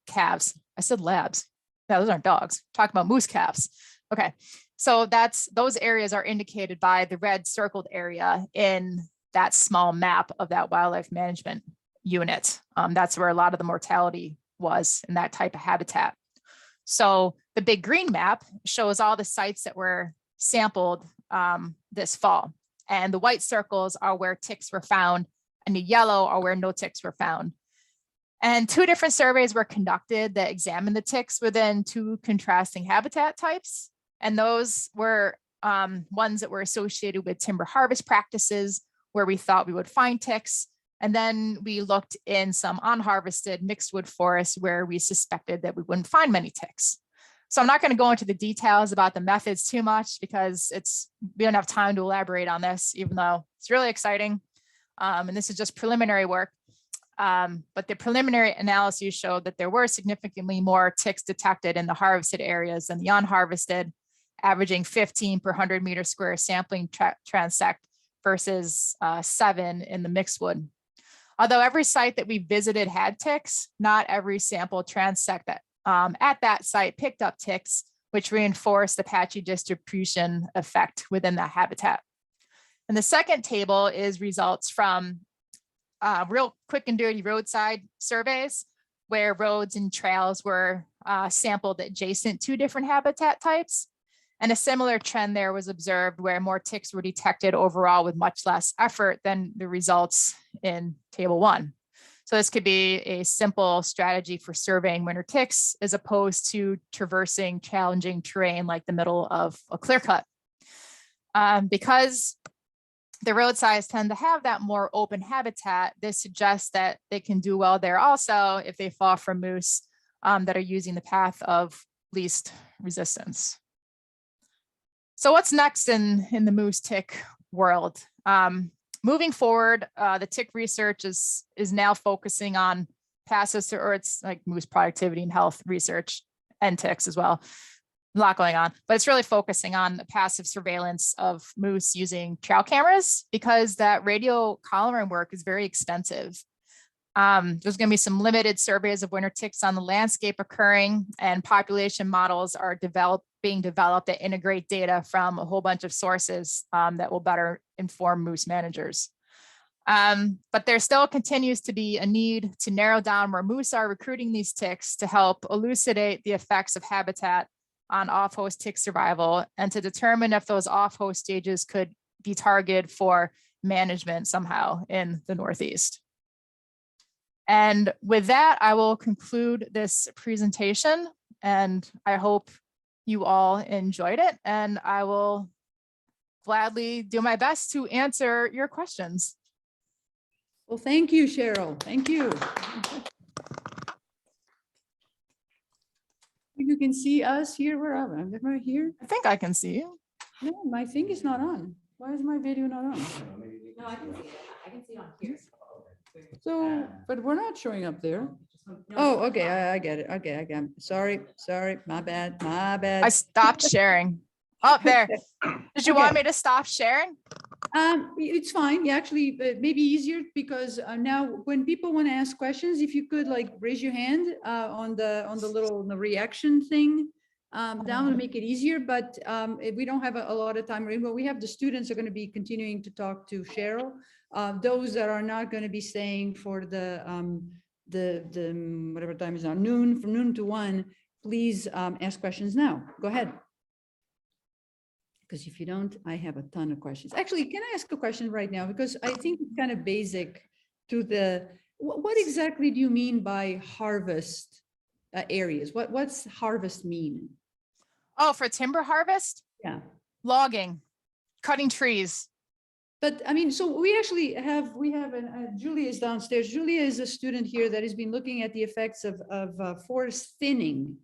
calves. I said labs. No, those aren't dogs. I'm talking about moose calves. Okay, so those areas are indicated by the red circled area in that small map of that wildlife management unit. That's where a lot of the mortality was in that type of habitat. So the big green map shows all the sites that were sampled this fall. And the white circles are where ticks were found, and the yellow are where no ticks were found. And 2 different surveys were conducted that examined the ticks within 2 contrasting habitat types. And those were ones that were associated with timber harvest practices, where we thought we would find ticks. And then we looked in some unharvested mixed wood forests where we suspected that we wouldn't find many ticks. So I'm not going to go into the details about the methods too much, because we don't have time to elaborate on this, even though it's really exciting. And this is just preliminary work. But the preliminary analyses showed that there were significantly more ticks detected in the harvested areas than the unharvested, averaging 15 per 100 meter square sampling transect versus 7 in the mixed wood. Although every site that we visited had ticks, not every sample transect that at that site picked up ticks, which reinforced the patchy distribution effect within that habitat. And the second table is results from real quick and dirty roadside surveys where roads and trails were sampled adjacent to different habitat types. And a similar trend there was observed where more ticks were detected overall with much less effort than the results in table 1. So this could be a simple strategy for surveying winter ticks as opposed to traversing challenging terrain like the middle of a clear cut. Because the roadsides tend to have that more open habitat, this suggests that they can do well there also if they fall from moose that are using the path of least resistance. So what's next in the moose tick world? Moving forward, the tick research is now focusing on passive, or it's like moose productivity and health research and ticks as well. A lot going on, but it's really focusing on the passive surveillance of moose using trail cameras because that radio collaring work is very extensive. There's going to be some limited surveys of winter ticks on the landscape occurring, and population models are being developed that integrate data from a whole bunch of sources that will better inform moose managers. But there still continues to be a need to narrow down where moose are recruiting these ticks to help elucidate the effects of habitat on off-host tick survival and to determine if those off-host stages could be targeted for management somehow in the Northeast. And with that, I will conclude this presentation, and I hope you all enjoyed it, and I will gladly do my best to answer your questions. Well, thank you, Cheryl. Thank you. You can see us here. Where am I? Am I here? I think I can see you. No, my thing is not on. Why is my video not on? No, I can see it. I can see it on here. So, but we're not showing up there. Oh, okay, I get it. Okay, I get it. Sorry, my bad, my bad. I stopped sharing. Oh, there. Did you want me to stop sharing? It's fine. Yeah, actually, maybe easier because now when people want to ask questions, if you could like raise your hand on the little reaction thing, that will make it easier. But if we don't have a lot of time, well, we have the students are going to be continuing to talk to Cheryl. Those that are not going to be staying for the whatever time is now, noon, from noon to 1, please ask questions now. Go ahead. Because if you don't, I have a ton of questions. Actually, can I ask a question right now? Because I think it's kind of basic to the, what exactly do you mean by harvest areas? What's harvest mean? Oh, for timber harvest? Yeah. Logging, cutting trees. But I mean, so we actually have, Julia is downstairs. Julia is a student here that has been looking at the effects of forest thinning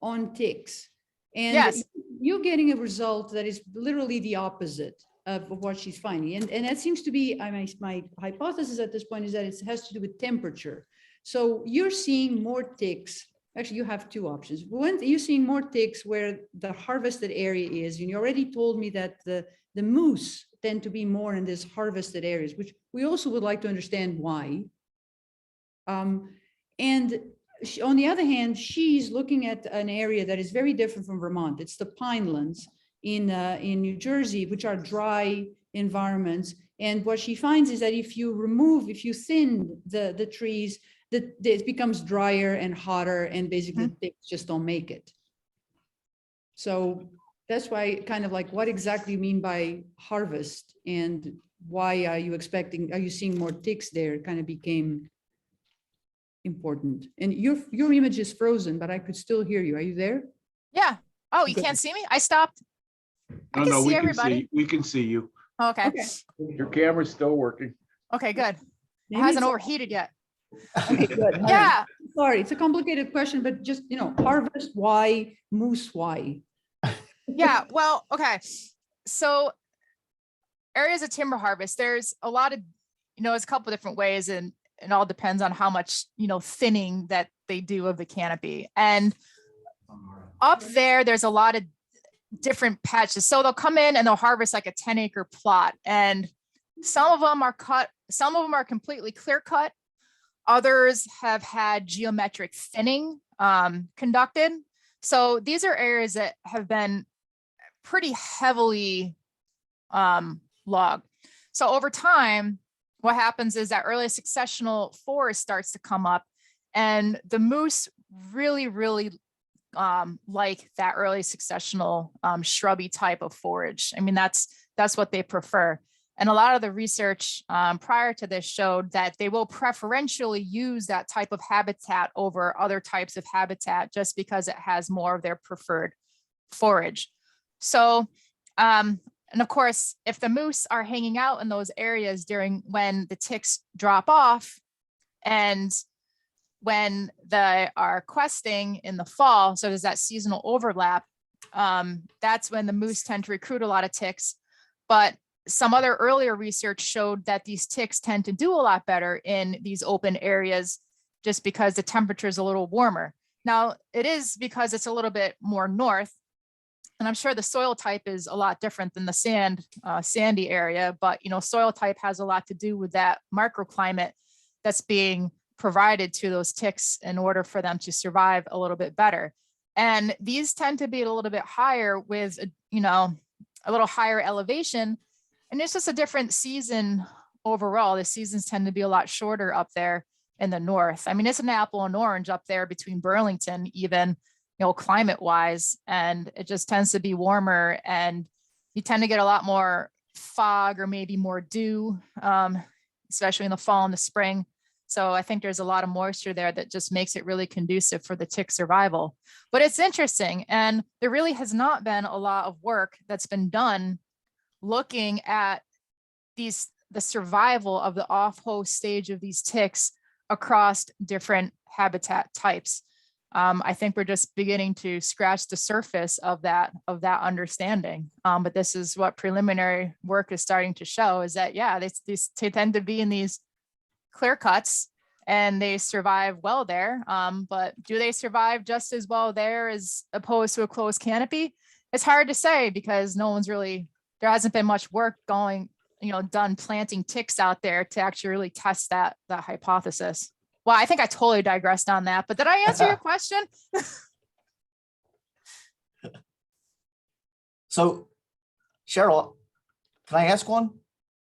on ticks. And yes, you're getting a result that is literally the opposite of what she's finding. And that seems to be, my hypothesis at this point is that it has to do with temperature. So you're seeing more ticks. Actually, you have two options. One, you're seeing more ticks where the harvested area is. And you already told me that the moose tend to be more in this harvested areas, which we also would like to understand why. And on the other hand, she's looking at an area that is very different from Vermont. It's the Pinelands in New Jersey, which are dry environments. And what she finds is that if you thin the trees, it becomes drier and hotter, and basically the ticks just don't make it. So that's why kind of like, what exactly you mean by harvest, and why are you seeing more ticks there? It kind of became important. And your image is frozen, but I could still hear you. Are you there? Yeah. Oh, you can't see me? I stopped. I can see everybody. We can see you. Okay. Okay. Your camera's still working. Okay, good. It Maybe hasn't it's- overheated yet. Okay, good. All right. Yeah. Sorry, it's a complicated question, but just, harvest, why, moose, why? Yeah. Well, okay. So areas of timber harvest, there's a lot of, it's a couple of different ways, and it all depends on how much, thinning that they do of the canopy. And up there's a lot of different patches. So they'll come in and they'll harvest like a 10-acre plot, and some of them are cut, some of them are completely clear cut. Others have had geometric thinning conducted. So these are areas that have been pretty heavily logged. So over time, what happens is that early successional forest starts to come up, and the moose really, really like that early successional shrubby type of forage. I mean, that's what they prefer. And a lot of the research prior to this showed that they will preferentially use that type of habitat over other types of habitat just because it has more of their preferred forage. So, and of course, if the moose are hanging out in those areas during when the ticks drop off and when they are questing in the fall, so there's that seasonal overlap, that's when the moose tend to recruit a lot of ticks. But some other earlier research showed that these ticks tend to do a lot better in these open areas just because the temperature is a little warmer. Now, it is because it's a little bit more north, and I'm sure the soil type is a lot different than the sandy area, but soil type has a lot to do with that microclimate that's being provided to those ticks in order for them to survive a little bit better. And these tend to be a little bit higher with, a little higher elevation. And it's just a different season overall. The seasons tend to be a lot shorter up there in the north. I mean, it's an apple and orange up there between Burlington, even, climate wise, and it just tends to be warmer, and you tend to get a lot more fog or maybe more dew, especially in the fall and the spring. So I think there's a lot of moisture there that just makes it really conducive for the tick survival. But it's interesting, and there really has not been a lot of work that's been done looking at the survival of the off-host stage of these ticks across different habitat types. I think we're just beginning to scratch the surface of that understanding. But this is what preliminary work is starting to show, is that, yeah, they tend to be in these clear cuts and they survive well there. But do they survive just as well there as opposed to a closed canopy? It's hard to say because there hasn't been much work done planting ticks out there to actually really test that hypothesis. Well, I think I totally digressed on that, but did I answer your question? So, Cheryl, can I ask one?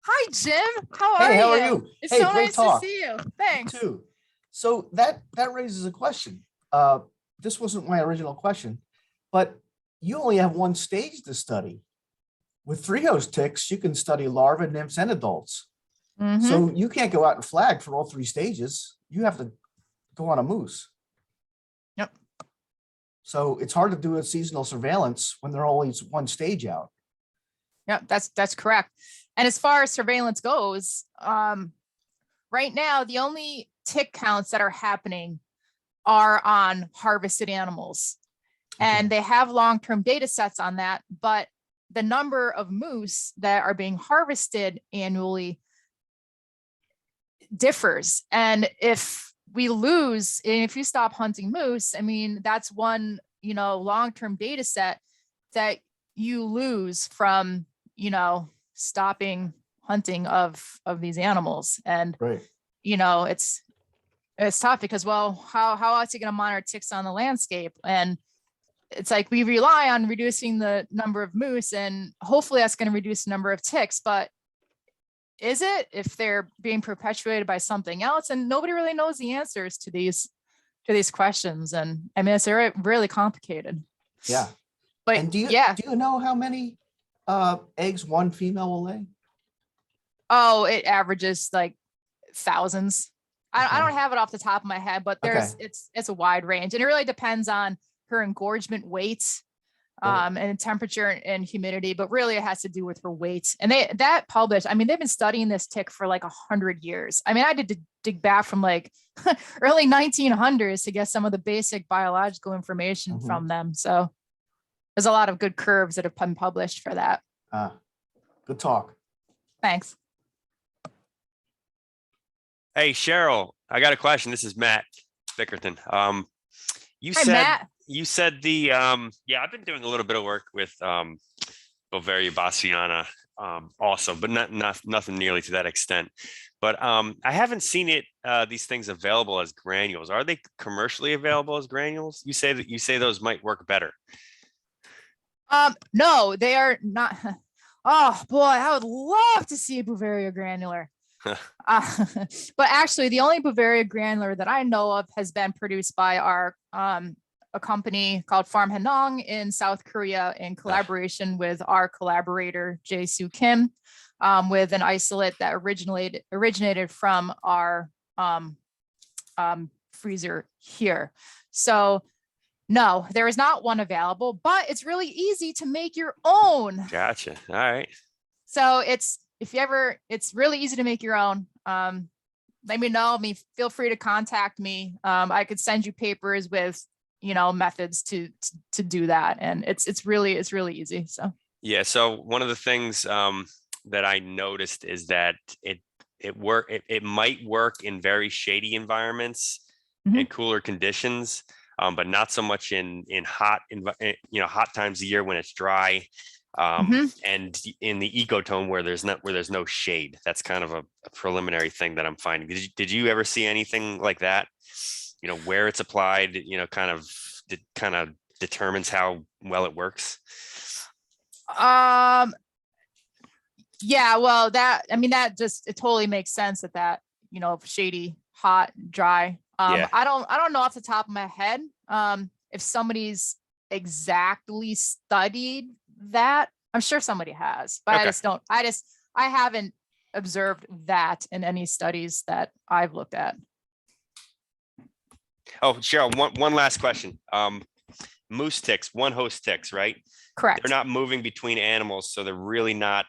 Hi, Jim. How are you? Hey, how are you? It's Hey, so great nice talk. to see you. Thanks. You too. So that raises a question. This wasn't my original question, but you only have one stage to study. With three-host ticks, you can study larvae, nymphs, and adults. Mhm. So you can't go out and flag for all three stages. You have to go on a moose. Yep. So it's hard to do a seasonal surveillance when there are only one stage out. Yeah, that's correct. And as far as surveillance goes, right now, the only tick counts that are happening are on harvested animals. And they have long-term data sets on that, but the number of moose that are being harvested annually differs. And if you stop hunting moose, I mean, that's one, long-term data set that you lose from, stopping hunting of these animals. And, Right. it's tough because, well, how else are you going to monitor ticks on the landscape? And it's like we rely on reducing the number of moose, and hopefully that's going to reduce the number of ticks. But is it, if they're being perpetuated by something else? And nobody really knows the answers to these questions. And I mean, it's really complicated. Yeah. But And do yeah. you know how many eggs one female will lay? Oh, it averages like thousands. I Okay. don't have it off the top of my head, but it's a wide range, and it really depends on her engorgement weight, Right. and temperature and humidity, but really it has to do with her weight. And they've been studying this tick for like 100 years. I mean, I did to dig back from like early 1900s to get some of the basic biological information Mhm. from them. So there's a lot of good curves that have been published for that. Good talk. Thanks. Hey, Cheryl, I got a question. This is Matt Bickerton. Hi, Matt. You said I've been doing a little bit of work with Bovaria bassiana also, but nothing nearly to that extent. But I haven't seen these things available as granules. Are they commercially available as granules? You say those might work better. No, they are not. Oh boy, I would love to see a Bavaria granular. But actually, the only Bavaria granular that I know of has been produced by our a company called Farm Hanong in South Korea in collaboration with our collaborator Jae Soo Kim, with an isolate that originated from our freezer here. So no, there is not one available, but it's really easy to make your own. Gotcha. All right. So it's really easy to make your own. Let me know. Feel free to contact me. I could send you papers with, methods to do that, and it's really easy. So Yeah. So one of the things that I noticed is that it might work in very shady environments and cooler conditions, but not so much in hot hot times of year when it's dry. And in the ecotone where there's no shade. That's kind of a preliminary thing that I'm finding. Did you ever see anything like that? Where it's applied, kind of determines how well it works. Yeah, well, it totally makes sense that shady, hot, dry. Yeah. I don't know off the top of my head if somebody's exactly studied that. I'm sure somebody has, but Okay. I haven't observed that in any studies that I've looked at. Oh, Cheryl, one last question. Moose ticks, one host ticks, right? Correct. They're not moving between animals, so they're really not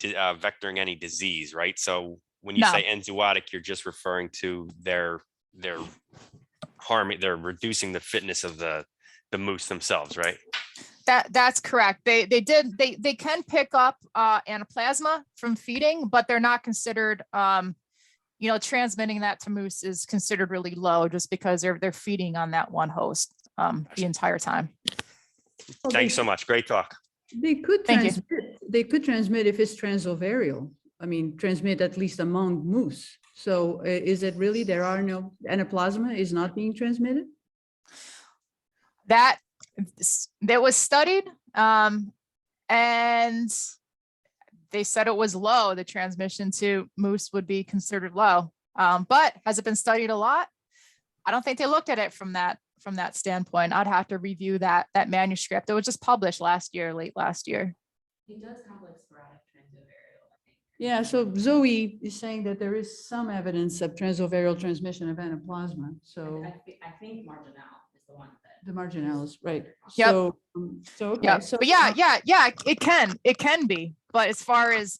vectoring any disease, right? So when you No. say enzootic, you're just referring to their harming, they're reducing the fitness of the moose themselves, right? That's correct. They can pick up anaplasma from feeding, but they're not considered, transmitting that to moose is considered really low just because they're feeding on that one host the entire time. Well, Thanks so much. Great talk. They could Thank you. transmit. They could transmit if it's transovarial. Transmit at least among moose. So is it really there are no anaplasma is not being transmitted? That was studied, and they said it was low. The transmission to moose would be considered low, but has it been studied a lot? I don't think they looked at it from that standpoint. I'd have to review that manuscript. It was just published late last year. It does have like sporadic transovarial, I think. Yeah. So Zoe is saying that there is some evidence of transovarial transmission of anaplasma. So I think marginal is the one that. the marginalis, right? Yep. So okay. Yep. So But yeah, it can be. But as far as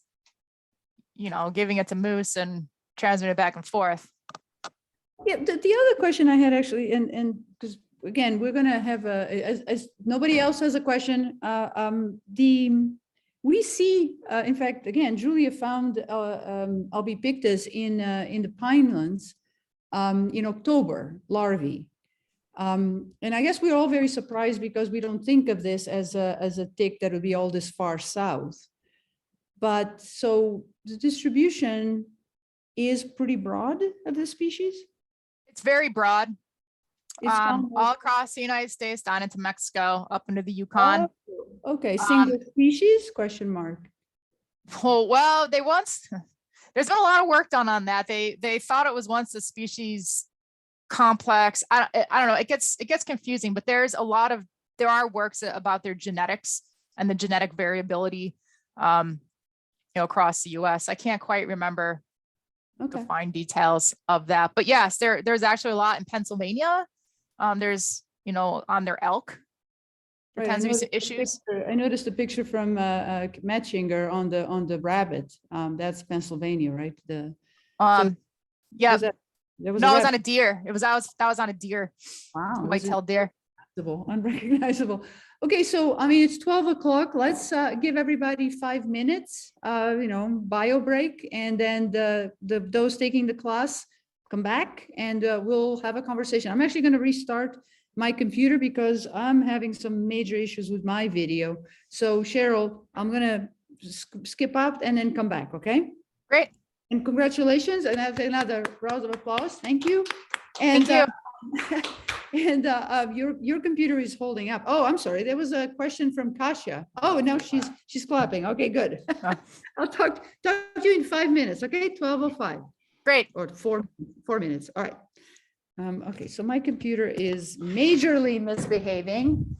giving it to moose and transmitting it back and forth. Yeah, the other question I had actually, and because again, we're gonna have as nobody else has a question. We see, in fact, again, Julia found albipictus in the pinelands in October, larvae. And I guess we're all very surprised because we don't think of this as a tick that would be all this far south. But so the distribution is pretty broad of the species. It's very broad. It's All across the United States, down into Mexico, up into the Yukon. Oh, okay, single species, question mark. Well, there's been a lot of work done on that. They thought it was once a species complex. I don't know. It gets confusing, but there are works about their genetics and the genetic variability, across the US. I can't quite remember the fine details of that, but yes, there's actually a lot in Pennsylvania. There's, on their elk. There Right, tends to be some issues. I noticed a picture from Matchinger on the rabbit. That's Pennsylvania, right? Yeah. There was No, a it was rabbit. on a deer. That was on a deer. Wow, White-tailed deer. unrecognizable. Okay, so it's 12 o'clock. Let's give everybody 5 minutes, bio break, and then those taking the class come back and we'll have a conversation. I'm actually going to restart my computer because I'm having some major issues with my video. So Cheryl, I'm going to skip out and then come back. Okay. Great. And congratulations, and have another round of applause. Thank you. And Thank you. And your computer is holding up. Oh, I'm sorry. There was a question from Kasia. Oh, no, she's clapping. Okay, good. I'll talk to you in 5 minutes. Okay, 12:05 Great. or 4 minutes. All right. Okay, so my computer is majorly misbehaving.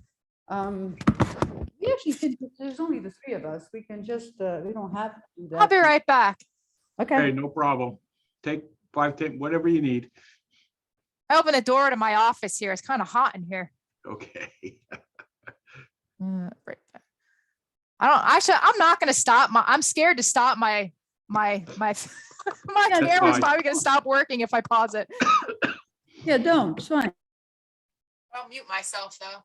We actually could, there's only the three of us. We can just, we don't have to do that. I'll be right back. Hey, Okay, no problem. Take 5, 10, whatever you need. I opened the door to my office here. It's kind of hot in here. Okay. Right back. I'm not going to stop I'm scared to stop my my That's camera's fine. probably going to stop working if I pause it. yeah, don't, it's fine. I'll mute myself though.